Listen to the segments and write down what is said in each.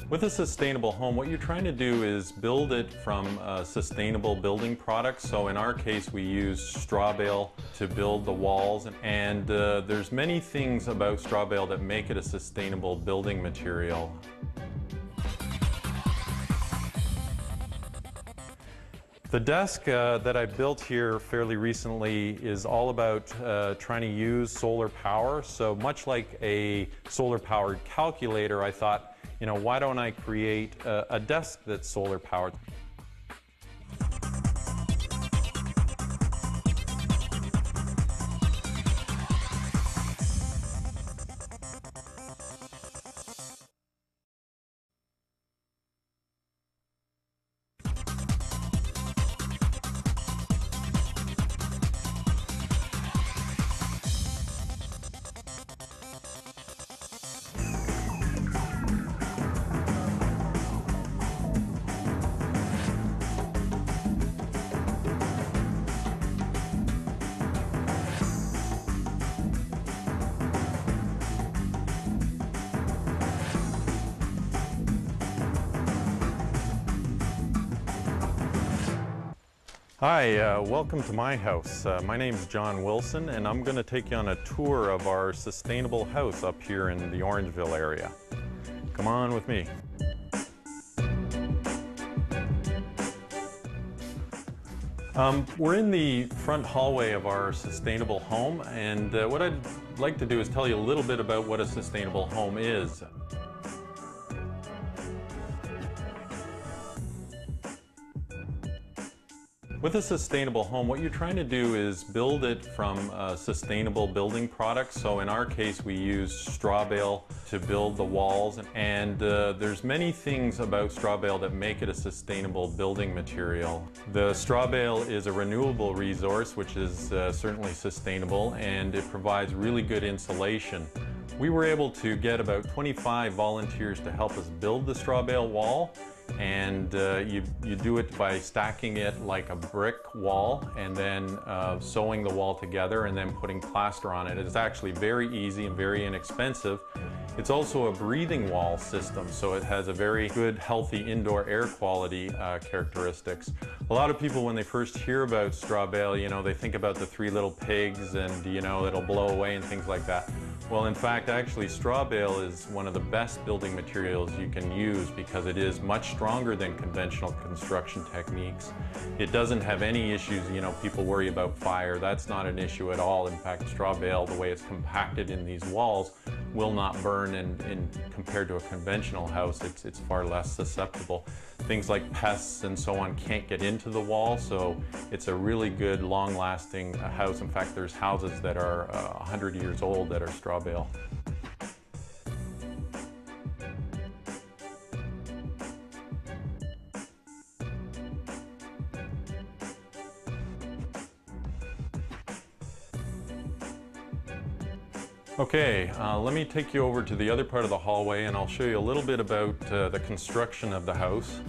With a sustainable home, what you're trying to do is build it from sustainable building products. So in our case, we use straw bale to build the walls, and there's many things about straw bale that make it a sustainable building material. The desk that I built here fairly recently is all about trying to use solar power. So much like a solar-powered calculator, I thought, you know, why don't I create a desk that's solar-powered? Hi, welcome to my house. My name is John Wilson, and I'm going to take you on a tour of our sustainable house up here in the Orangeville area. Come on with me. We're in the front hallway of our sustainable home, and what I'd like to do is tell you a little bit about what a sustainable home is. With a sustainable home, what you're trying to do is build it from sustainable building products. So in our case, we use straw bale to build the walls, and there's many things about straw bale that make it a sustainable building material. The straw bale is a renewable resource, which is certainly sustainable, and it provides really good insulation. We were able to get about 25 volunteers to help us build the straw bale wall. And you do it by stacking it like a brick wall and then sewing the wall together and then putting plaster on it. It's actually very easy and very inexpensive. It's also a breathing wall system, so it has a very good, healthy indoor air quality characteristics. A lot of people, when they first hear about straw bale, you know, they think about the three little pigs and, you know, it'll blow away and things like that. Well, in fact, actually, straw bale is one of the best building materials you can use because it is much stronger than conventional construction techniques. It doesn't have any issues, you know, people worry about fire. That's not an issue at all. In fact, straw bale, the way it's compacted in these walls, will not burn, and compared to a conventional house, it's far less susceptible. Things like pests and so on can't get into the wall, so it's a really good, long-lasting house. In fact, there's houses that are 100 years old that are straw bale. Okay, let me take you over to the other part of the hallway and I'll show you a little bit about the construction of the house.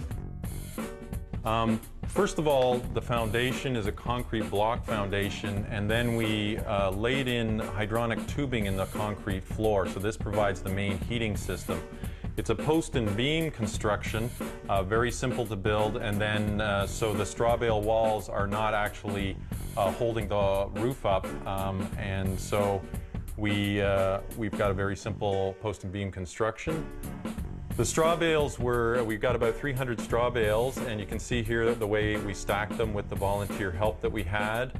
First of all, the foundation is a concrete block foundation, and then we laid in hydronic tubing in the concrete floor, so this provides the main heating system. It's a post and beam construction, very simple to build, and then so the straw bale walls are not actually holding the roof up, and so we've got a very simple post and beam construction. The straw bales we've got about 300 straw bales, and you can see here the way we stacked them with the volunteer help that we had.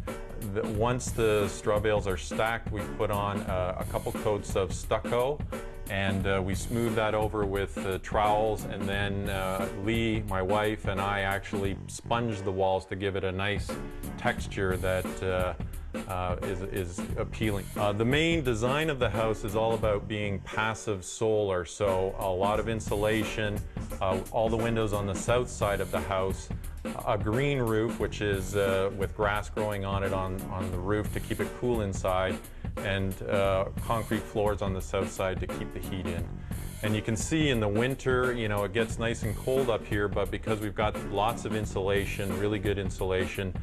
Once the straw bales are stacked, we put on a couple coats of stucco, and we smooth that over with trowels, and then Lee, my wife, and I actually sponge the walls to give it a nice texture that is appealing. The main design of the house is all about being passive solar, so a lot of insulation, all the windows on the south side of the house, a green roof, which is with grass growing on it on the roof to keep it cool inside, and concrete floors on the south side to keep the heat in. And you can see in the winter, you know, it gets nice and cold up here, but because we've got lots of insulation, really good insulation,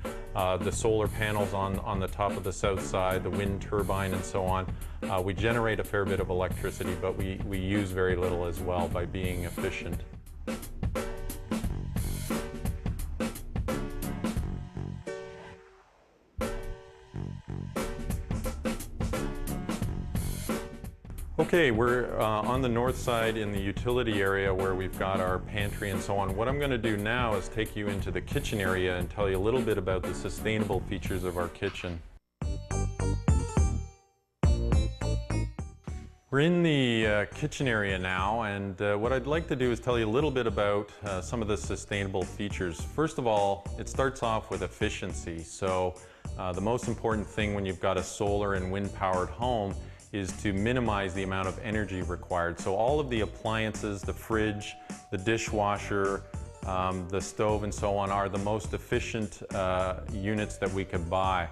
the solar panels on the top of the south side, the wind turbine and so on. We generate a fair bit of electricity, but we use very little as well by being efficient. Okay, we're on the north side in the utility area where we've got our pantry and so on. What I'm going to do now is take you into the kitchen area and tell you a little bit about the sustainable features of our kitchen. We're in the kitchen area now, and what I'd like to do is tell you a little bit about some of the sustainable features. First of all, it starts off with efficiency. So the most important thing when you've got a solar and wind powered home is to minimize the amount of energy required. So all of the appliances, the fridge, the dishwasher, the stove and so on are the most efficient units that we could buy.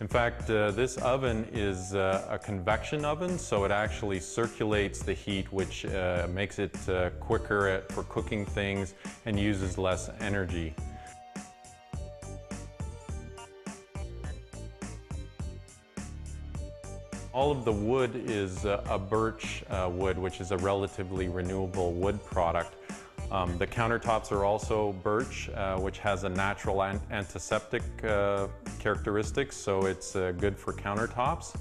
In fact, this oven is a convection oven, so it actually circulates the heat, which makes it quicker for cooking things and uses less energy. All of the wood is a birch wood, which is a relatively renewable wood product. The countertops are also birch, which has a natural antiseptic characteristics, so it's good for countertops.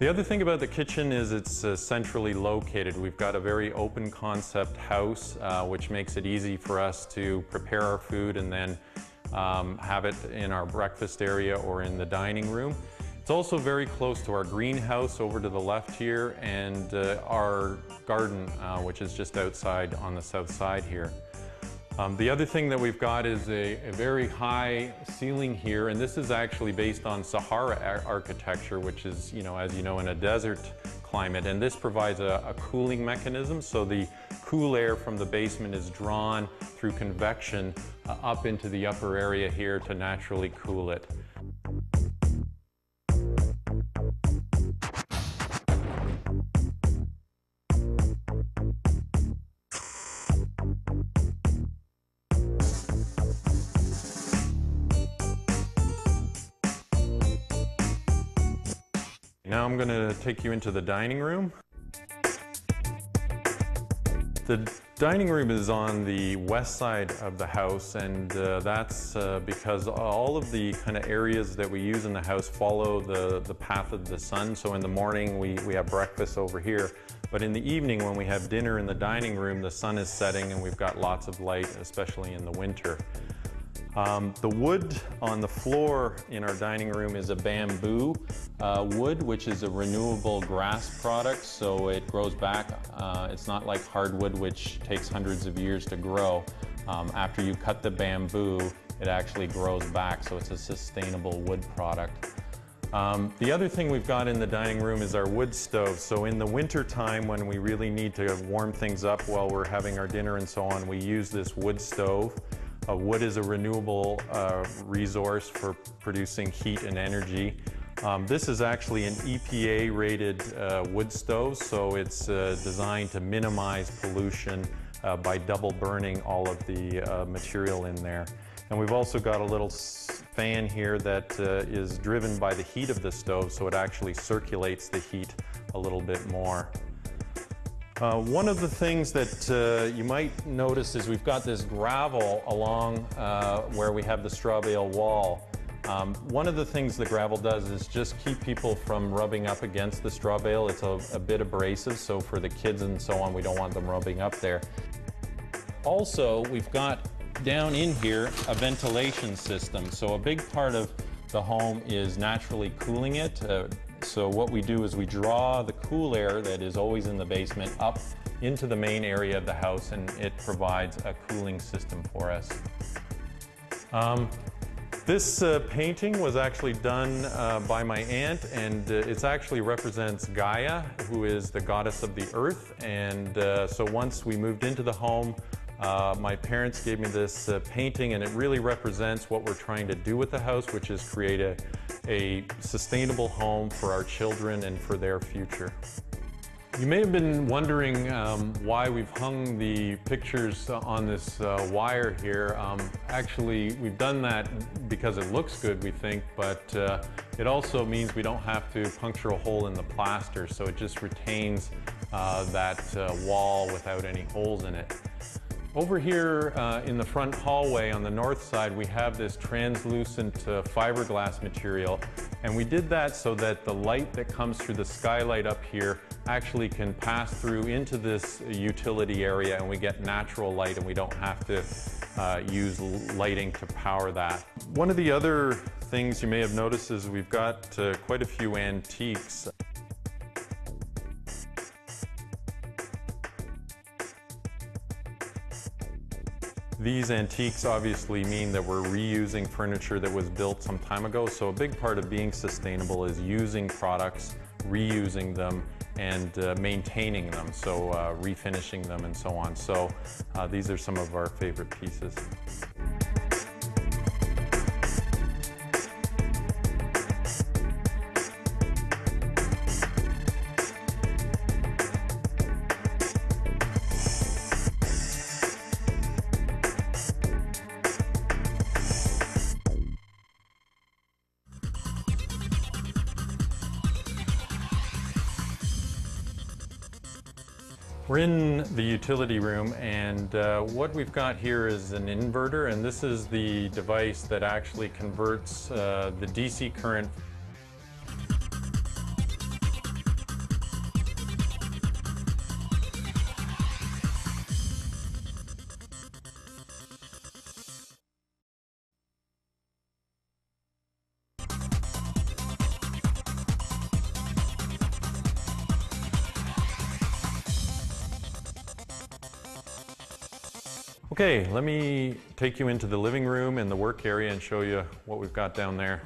The other thing about the kitchen is it's centrally located. We've got a very open concept house, which makes it easy for us to prepare our food and then have it in our breakfast area or in the dining room. It's also very close to our greenhouse over to the left here and our garden, which is just outside on the south side here. The other thing that we've got is a very high ceiling here, and this is actually based on Sahara architecture, which is, as you know, in a desert climate, and this provides a cooling mechanism, so the cool air from the basement is drawn through convection up into the upper area here to naturally cool it. Now I'm going to take you into the dining room. The dining room is on the west side of the house, and that's because all of the kind of areas that we use in the house follow the path of the sun. So in the morning we have breakfast over here, but in the evening when we have dinner in the dining room, the sun is setting and we've got lots of light, especially in the winter. The wood on the floor in our dining room is a bamboo wood, which is a renewable grass product, so it grows back. It's not like hardwood, which takes hundreds of years to grow. After you cut the bamboo, it actually grows back, so it's a sustainable wood product. The other thing we've got in the dining room is our wood stove. So in the winter time, when we really need to warm things up while we're having our dinner and so on, we use this wood stove. Wood is a renewable resource for producing heat and energy. This is actually an EPA rated wood stove, so it's designed to minimize pollution by double burning all of the material in there. And we've also got a little fan here that is driven by the heat of the stove, so it actually circulates the heat a little bit more. One of the things that you might notice is we've got this gravel along where we have the straw bale wall. One of the things the gravel does is just keep people from rubbing up against the straw bale. It's a bit abrasive, so for the kids and so on, we don't want them rubbing up there. Also, we've got down in here a ventilation system. So a big part of the home is naturally cooling it. So what we do is we draw the cool air that is always in the basement up into the main area of the house, and it provides a cooling system for us. This painting was actually done by my aunt, and it actually represents Gaia, who is the goddess of the earth. And so once we moved into the home, my parents gave me this painting, and it really represents what we're trying to do with the house, which is create a sustainable home for our children and for their future. You may have been wondering why we've hung the pictures on this wire here. Actually, we've done that because it looks good, we think, but it also means we don't have to puncture a hole in the plaster, so it just retains that wall without any holes in it. Over here in the front hallway on the north side, we have this translucent fiberglass material, and we did that so that the light that comes through the skylight up here actually can pass through into this utility area, and we get natural light and we don't have to use lighting to power that. One of the other things you may have noticed is we've got quite a few antiques. These antiques obviously mean that we're reusing furniture that was built some time ago, so a big part of being sustainable is using products, reusing them, and maintaining them, so refinishing them and so on. So these are some of our favorite pieces. We're in the utility room, and what we've got here is an inverter, and this is the device that actually converts the DC current. Okay, let me take you into the living room and the work area and show you what we've got down there.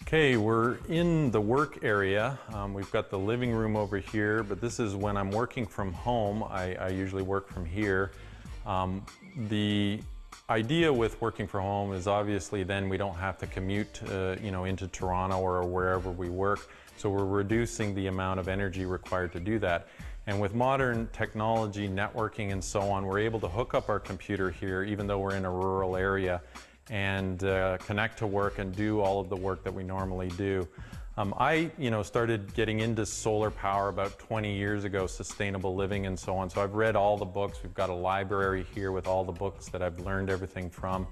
Okay, we're in the work area. We've got the living room over here, but this is when I'm working from home. I usually work from here. The idea with working from home is obviously then we don't have to commute into Toronto or wherever we work, so we're reducing the amount of energy required to do that. And with modern technology, networking and so on, we're able to hook up our computer here even though we're in a rural area and connect to work and do all of the work that we normally do. I started getting into solar power about 20 years ago, sustainable living and so on. So I've read all the books. We've got a library here with all the books that I've learned everything from.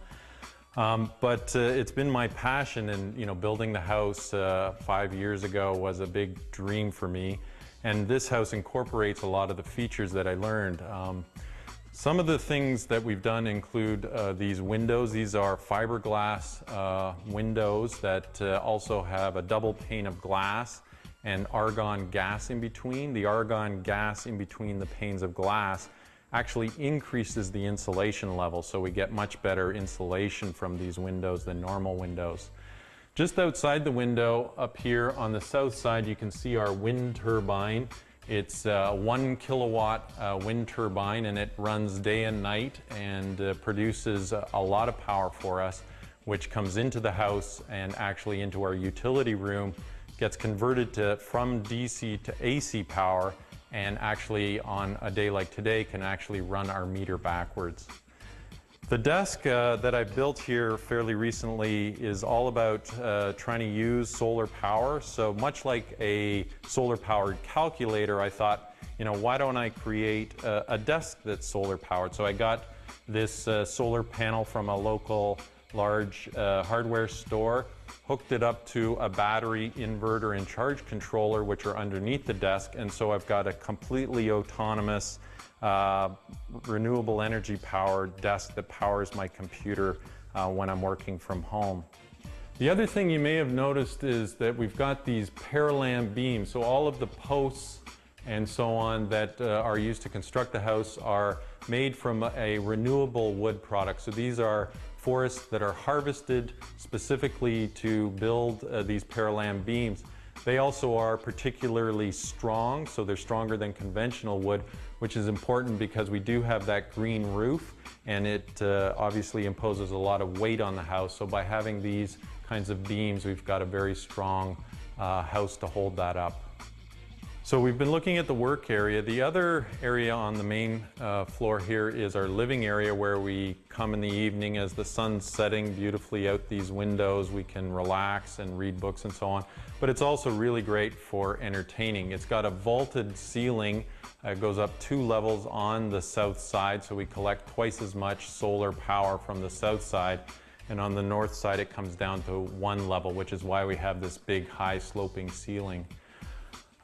But it's been my passion, and building the house 5 years ago was a big dream for me. And this house incorporates a lot of the features that I learned. Some of the things that we've done include these windows. These are fiberglass windows that also have a double pane of glass and argon gas in between. The argon gas in between the panes of glass actually increases the insulation level, so we get much better insulation from these windows than normal windows. Just outside the window up here on the south side, you can see our wind turbine. It's a 1 kilowatt wind turbine, and it runs day and night and produces a lot of power for us, which comes into the house and actually into our utility room, gets converted from DC to AC power, and actually on a day like today can actually run our meter backwards. The desk that I built here fairly recently is all about trying to use solar power. So much like a solar powered calculator, I thought, why don't I create a desk that's solar powered? So I got this solar panel from a local large hardware store, hooked it up to a battery inverter and charge controller, which are underneath the desk. And so I've got a completely autonomous renewable energy powered desk that powers my computer when I'm working from home. The other thing you may have noticed is that we've got these parallam beams. So all of the posts and so on that are used to construct the house are made from a renewable wood product. So these are forests that are harvested specifically to build these parallam beams. They also are particularly strong, so they're stronger than conventional wood, which is important because we do have that green roof, and it obviously imposes a lot of weight on the house. So by having these kinds of beams, we've got a very strong house to hold that up. So we've been looking at the work area. The other area on the main floor here is our living area, where we come in the evening as the sun's setting beautifully out these windows. We can relax and read books and so on. But it's also really great for entertaining. It's got a vaulted ceiling. It goes up 2 levels on the south side, so we collect twice as much solar power from the south side. And on the north side it comes down to 1 level, which is why we have this big high sloping ceiling.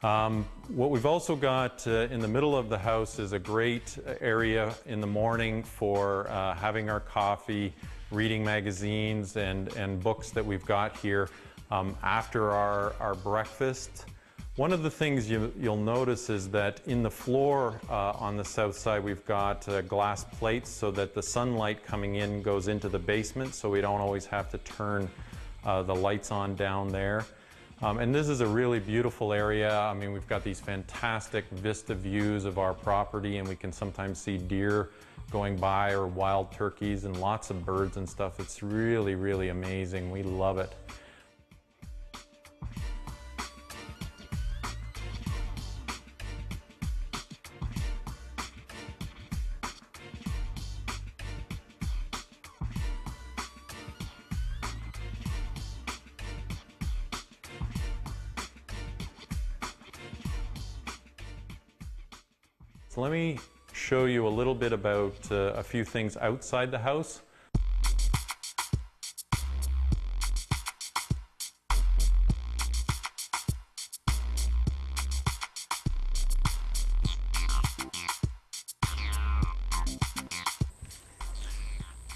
What we've also got in the middle of the house is a great area in the morning for having our coffee, reading magazines and books that we've got here after our breakfast. One of the things you'll notice is that in the floor on the south side we've got glass plates so that the sunlight coming in goes into the basement, so we don't always have to turn the lights on down there. And this is a really beautiful area. I mean, we've got these fantastic vista views of our property, and we can sometimes see deer going by or wild turkeys and lots of birds and stuff. It's really, really amazing. We love it. So let me show you a little bit about a few things outside the house.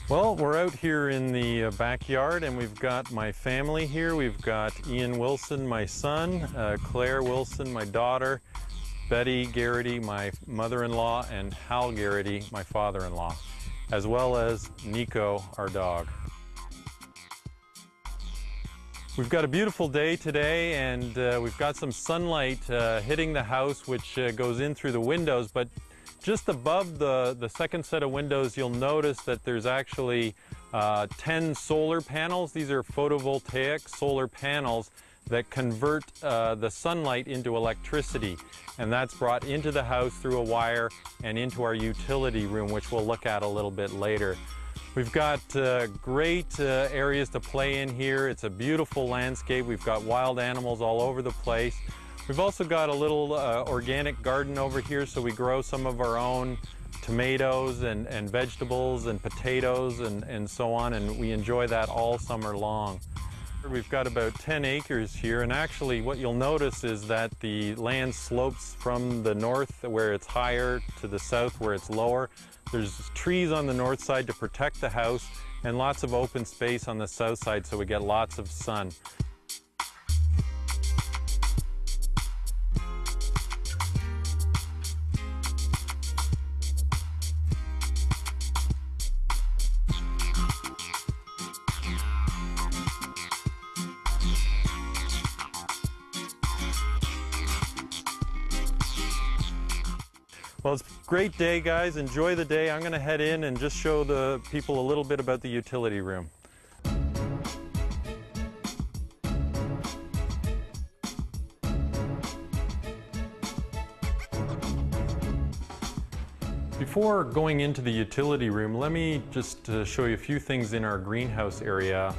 Well, we're out here in the backyard, and we've got my family here. We've got Ian Wilson, my son, Claire Wilson, my daughter, Betty Garrity, my mother-in-law, and Hal Garrity, my father-in-law, as well as Nico, our dog. We've got a beautiful day today, and we've got some sunlight hitting the house, which goes in through the windows, but just above the second set of windows, you'll notice that there's actually 10 solar panels. These are photovoltaic solar panels that convert the sunlight into electricity, and that's brought into the house through a wire and into our utility room, which we'll look at a little bit later. We've got great areas to play in here. It's a beautiful landscape. We've got wild animals all over the place. We've also got a little organic garden over here, so we grow some of our own tomatoes and vegetables and potatoes and so on, and we enjoy that all summer long. We've got about 10 acres here, and actually what you'll notice is that the land slopes from the north where it's higher to the south where it's lower. There's trees on the north side to protect the house and lots of open space on the south side, so we get lots of sun. Well, it's a great day, guys. Enjoy the day. I'm going to head in and just show the people a little bit about the utility room. Before going into the utility room, let me just show you a few things in our greenhouse area.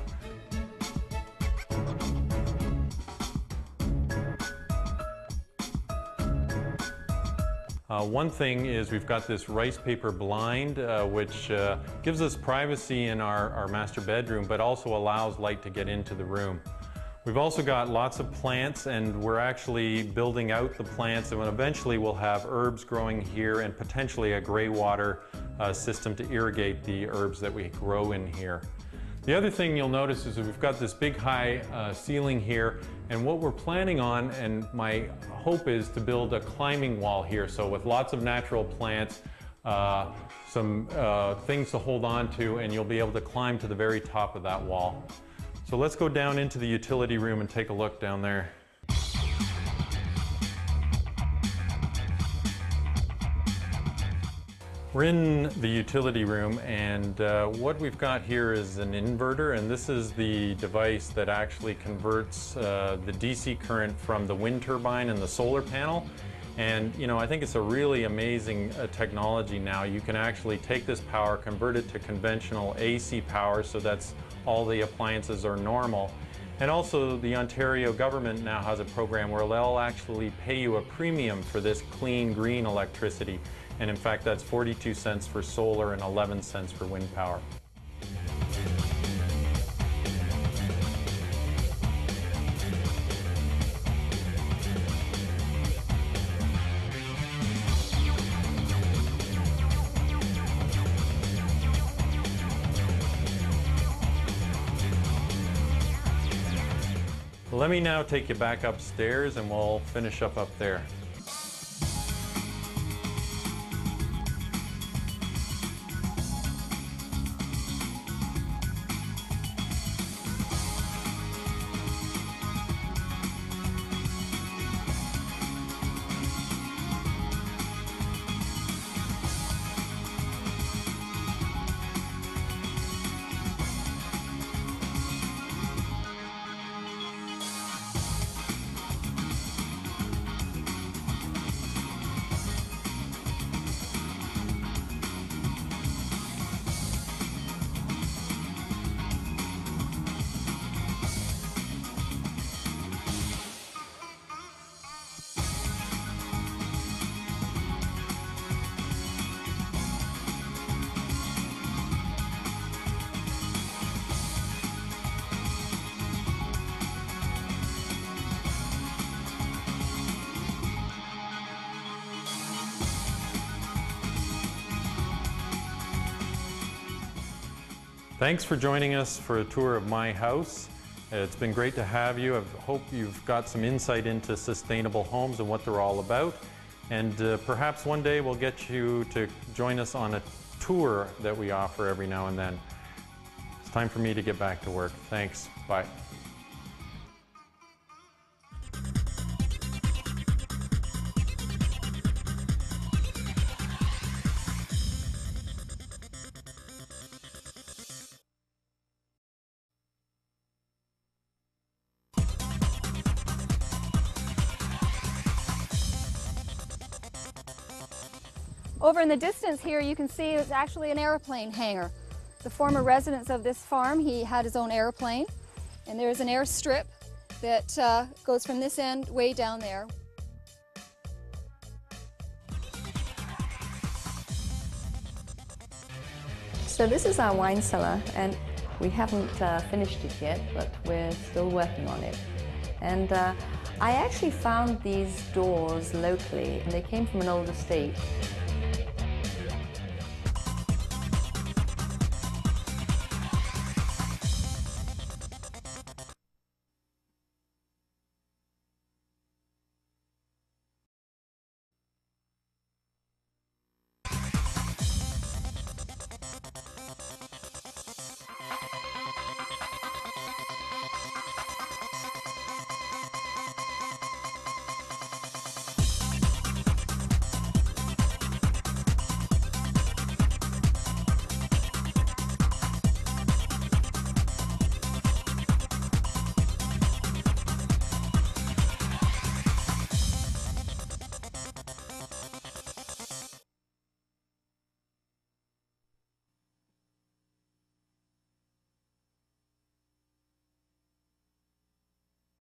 One thing is we've got this rice paper blind, which gives us privacy in our master bedroom, but also allows light to get into the room. We've also got lots of plants, and we're actually building out the plants, and eventually we'll have herbs growing here and potentially a gray water system to irrigate the herbs that we grow in here. The other thing you'll notice is that we've got this big high ceiling here, and what we're planning on, and my hope is to build a climbing wall here, so with lots of natural plants, some things to hold on to, and you'll be able to climb to the very top of that wall. So let's go down into the utility room and take a look down there. We're in the utility room, and what we've got here is an inverter, and this is the device that actually converts the DC current from the wind turbine and the solar panel. And you know, I think it's a really amazing technology now. You can actually take this power, convert it to conventional AC power, so that's all the appliances are normal. And also the Ontario government now has a program where they'll actually pay you a premium for this clean green electricity. And in fact, that's 42 cents for solar and 11 cents for wind power. Let me now take you back upstairs and we'll finish up there. Thanks for joining us for a tour of my house. It's been great to have you. I hope you've got some insight into sustainable homes and what they're all about. And perhaps one day we'll get you to join us on a tour that we offer every now and then. It's time for me to get back to work. Thanks. Bye. Over in the distance here, you can see it's actually an airplane hangar. The former residents of this farm, he had his own airplane, and there's an airstrip that goes from this end way down there. So this is our wine cellar, and we haven't finished it yet, but we're still working on it. And I actually found these doors locally, and they came from an old estate.